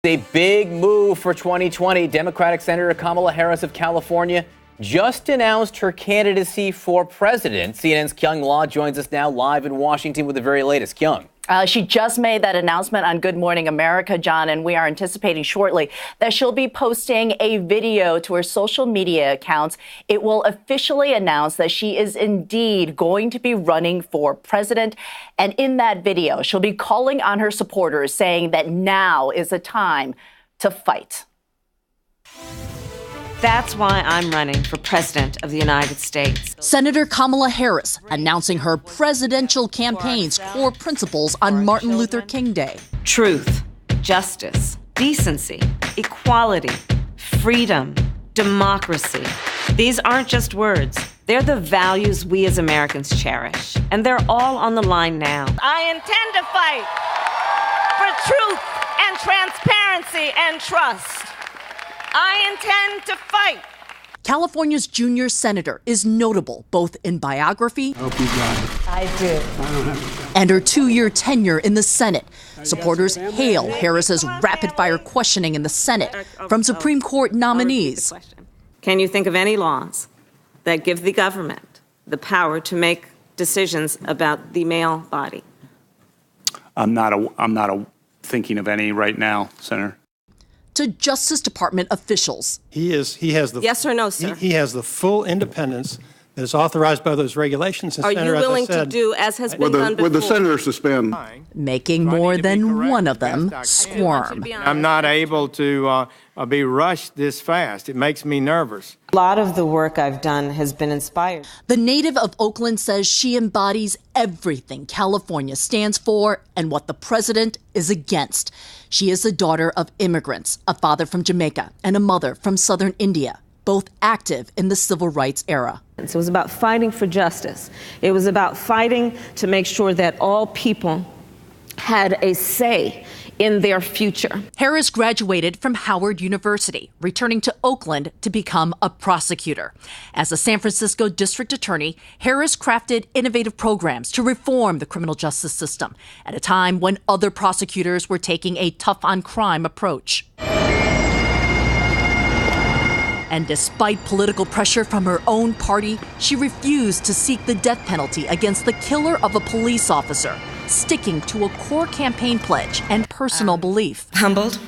A big move for 2020. Democratic Senator Kamala Harris of California just announced her candidacy for president. CNN's Kyung Law joins us now live in Washington with the very latest. Kyung. She just made that announcement on Good Morning America, John, and we are anticipating shortly that she'll be posting a video to her social media accounts. It will officially announce that she is indeed going to be running for president. And in that video, she'll be calling on her supporters, saying that now is the time to fight. That's why I'm running for president of the United States. Senator Kamala Harris announcing her presidential campaign's core principles on Martin Luther King Day. Truth, justice, decency, equality, freedom, democracy. These aren't just words. They're the values we as Americans cherish. And they're all on the line now. I intend to fight for truth and transparency and trust. I intend to fight. California's junior senator is notable both in biography and her 2-year tenure in the Senate. Supporters hail Harris's rapid-fire questioning in the Senate from Supreme Court nominees. Can you think of any laws that give the government the power to make decisions about the male body? I'm not thinking of any right now, Senator. To Justice Department officials. He has the yes or no, sir. He has the full independence that is authorized by those regulations. And Are Senator, you willing as I said, to do as has been done before? Would the senator suspend? Making more than one of them squirm. I'm not able to be rushed this fast. It makes me nervous. A lot of the work I've done has been inspired. The native of Oakland says she embodies everything California stands for and what the president is against. She is the daughter of immigrants, a father from Jamaica and a mother from southern India, both active in the civil rights era. It was about fighting for justice. It was about fighting to make sure that all people had a say in their future. Harris graduated from Howard University, returning to Oakland to become a prosecutor. As a San Francisco district attorney, Harris crafted innovative programs to reform the criminal justice system at a time when other prosecutors were taking a tough-on-crime approach. And despite political pressure from her own party, she refused to seek the death penalty against the killer of a police officer, sticking to a core campaign pledge and personal belief. Humbled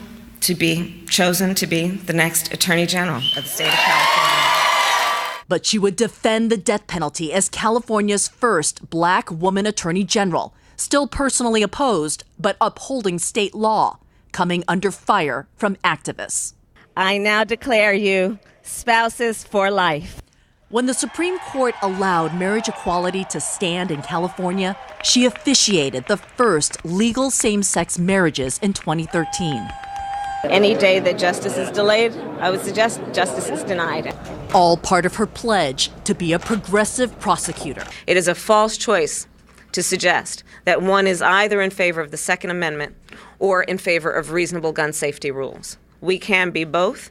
to be chosen to be the next Attorney General of the state of California. But she would defend the death penalty as California's first Black woman Attorney General, still personally opposed, but upholding state law, coming under fire from activists. I now declare you spouses for life. When the Supreme Court allowed marriage equality to stand in California, she officiated the first legal same-sex marriages in 2013. Any day that justice is delayed, I would suggest justice is denied. All part of her pledge to be a progressive prosecutor. It is a false choice to suggest that one is either in favor of the Second Amendment or in favor of reasonable gun safety rules. We can be both.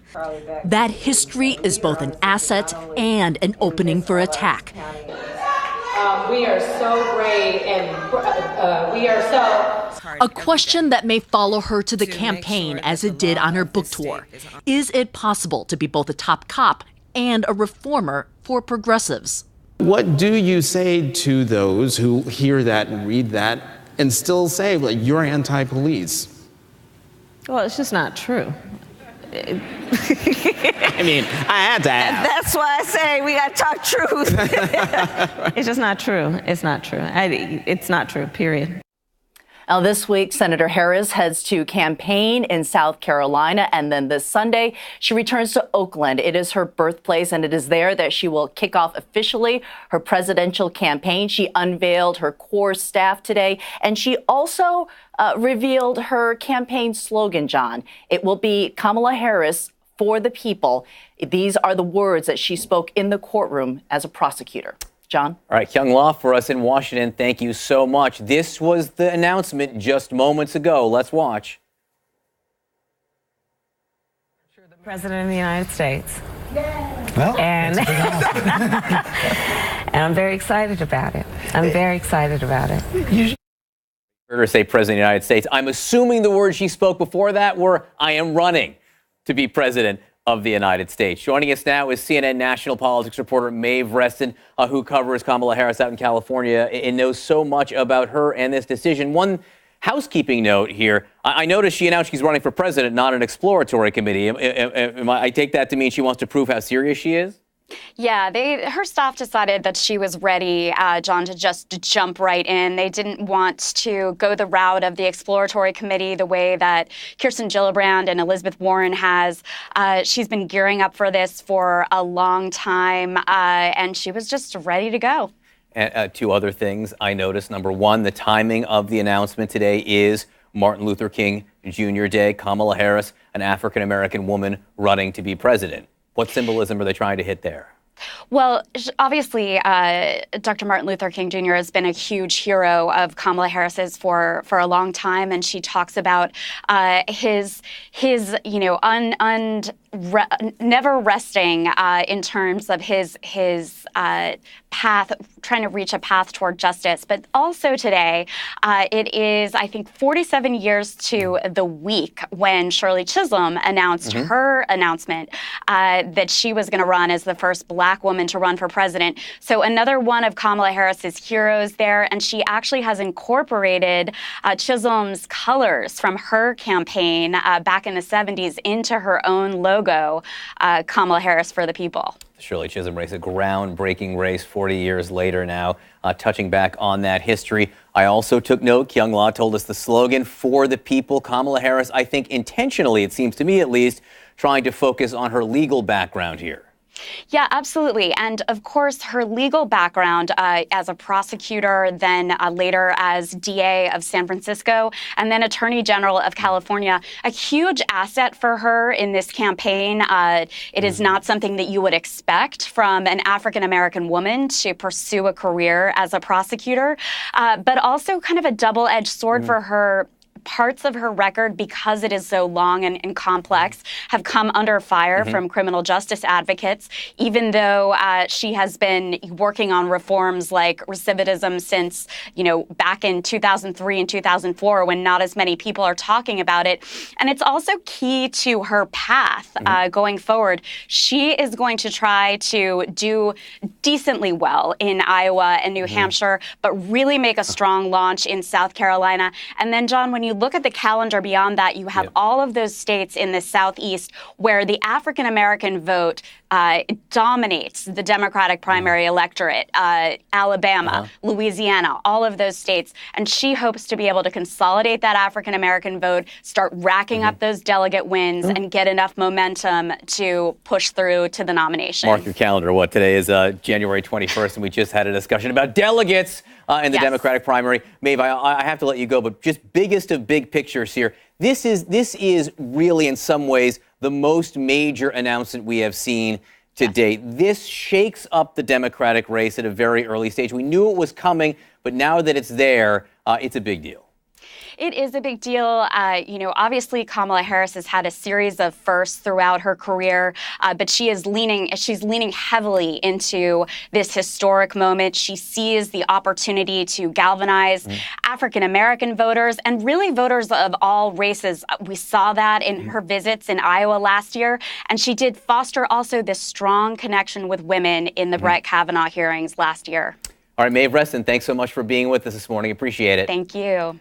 That history is both an asset and an opening for attack. We are so brave and we are so... A question that may follow her to the campaign as it did on her book tour. Is it possible to be both a top cop and a reformer for progressives? What do you say to those who hear that and read that and still say, well, you're anti-police? Well, it's just not true. I mean, I had to ask. That's why I say we got to talk truth. It's just not true. It's not true. It's not true, period. Now, this week, Senator Harris heads to campaign in South Carolina, and then this Sunday, she returns to Oakland. It is her birthplace, and it is there that she will kick off officially her presidential campaign. She unveiled her core staff today, and she also revealed her campaign slogan, John. It will be Kamala Harris for the people. These are the words that she spoke in the courtroom as a prosecutor. John? All right, Kyung Law for us in Washington. Thank you so much. This was the announcement just moments ago. Let's watch. President of the United States. well, And, and I'm very excited about it. I'm very excited about it. Heard her say President of the United States. I'm assuming the words she spoke before that were, I am running to be President of the United States. Joining us now is CNN national politics reporter Maeve Reston, who covers Kamala Harris out in California and knows so much about her and this decision. One housekeeping note here. I noticed she announced she's running for president, not an exploratory committee. I take that to mean she wants to prove how serious she is? Yeah, her staff decided that she was ready, John, to just jump right in. They didn't want to go the route of the exploratory committee the way that Kirsten Gillibrand and Elizabeth Warren has. She's been gearing up for this for a long time, and she was just ready to go. And, two other things I noticed. Number one, the timing of the announcement today is Martin Luther King Jr. Day. Kamala Harris, an African-American woman running to be president. What symbolism are they trying to hit there? Well, obviously, Dr. Martin Luther King Jr. has been a huge hero of Kamala Harris's for a long time, and she talks about his never resting in terms of his path, trying to reach a path toward justice. But also today, it is, I think, 47 years to the week when Shirley Chisholm announced her announcement that she was going to run as the first Black woman to run for president. So another one of Kamala Harris's heroes there, and she actually has incorporated Chisholm's colors from her campaign back in the 70s into her own logo, Kamala Harris for the People. Shirley Chisholm race, a groundbreaking race 40 years later now, touching back on that history. I also took note, Kyung La told us the slogan, for the people. Kamala Harris, I think intentionally, it seems to me at least, trying to focus on her legal background here. Yeah, absolutely. And of course, her legal background as a prosecutor, then later as DA of San Francisco, and then Attorney General of California, a huge asset for her in this campaign. It is not something that you would expect from an African-American woman to pursue a career as a prosecutor, but also kind of a double-edged sword for her. Parts of her record, because it is so long and complex, have come under fire from criminal justice advocates, even though she has been working on reforms like recidivism since, back in 2003 and 2004, when not as many people are talking about it. And it's also key to her path going forward. She is going to try to do decently well in Iowa and New Hampshire, but really make a strong launch in South Carolina. And then, John, when you look at the calendar beyond that, you have all of those states in the Southeast where the African-American vote dominates the Democratic primary electorate, Alabama, Louisiana, all of those states. And she hopes to be able to consolidate that African-American vote, start racking up those delegate wins, and get enough momentum to push through to the nomination. Mark your calendar. What today is January 21st, and we just had a discussion about delegates in the Democratic primary. Maeve, I have to let you go, but just biggest of big pictures here. This is really, in some ways, the most major announcement we have seen to date. This shakes up the Democratic race at a very early stage. We knew it was coming, but now that it's there, it's a big deal. It is a big deal. Obviously Kamala Harris has had a series of firsts throughout her career, but she's leaning heavily into this historic moment. She sees the opportunity to galvanize African-American voters and really voters of all races. We saw that in her visits in Iowa last year, and she did foster also this strong connection with women in the Brett Kavanaugh hearings last year. All right, Maeve Reston, thanks so much for being with us this morning. Appreciate it. Thank you.